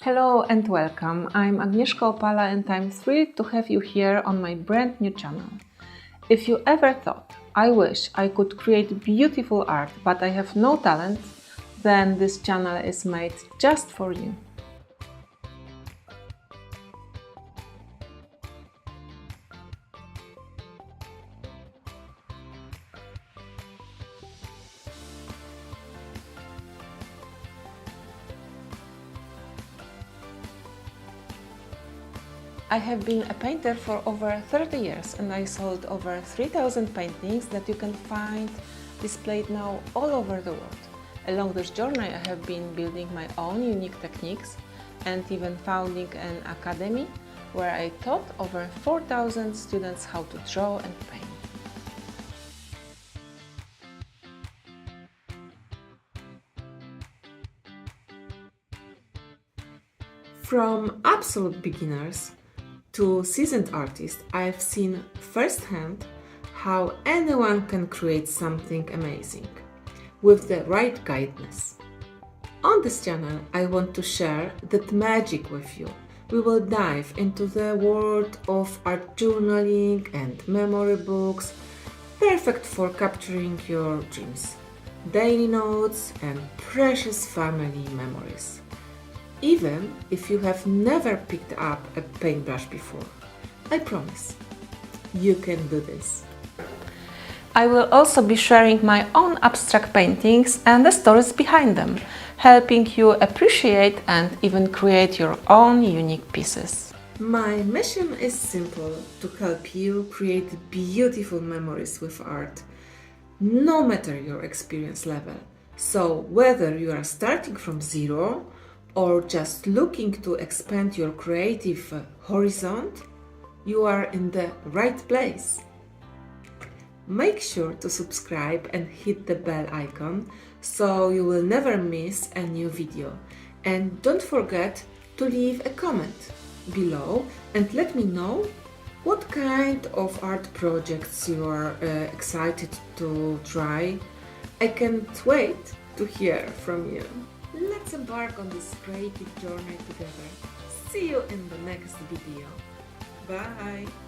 Hello and welcome. I'm Agnieszka Opala and I'm thrilled to have you here on my brand new channel. If you ever thought, I wish I could create beautiful art but I have no talent, then this channel is made just for you. I have been a painter for over 30 years and I sold over 3,000 paintings that you can find displayed now all over the world. Along this journey I have been building my own unique techniques and even founding an academy where I taught over 4,000 students how to draw and paint. From absolute beginners to seasoned artists, I've seen firsthand how anyone can create something amazing with the right guidance. On this channel, I want to share that magic with you. We will dive into the world of art journaling and memory books, perfect for capturing your dreams, daily notes, and precious family memories. Even if you have never picked up a paintbrush before, I promise you can do this. I will also be sharing my own abstract paintings and the stories behind them, helping you appreciate and even create your own unique pieces. My mission is simple: to help you create beautiful memories with art, no matter your experience level. So whether you are starting from zero or just looking to expand your creative horizon, you are in the right place. Make sure to subscribe and hit the bell icon so you will never miss a new video. And don't forget to leave a comment below and let me know what kind of art projects you are excited to try. I can't wait to hear from you. Let's embark on this creative journey together. See you in the next video. Bye!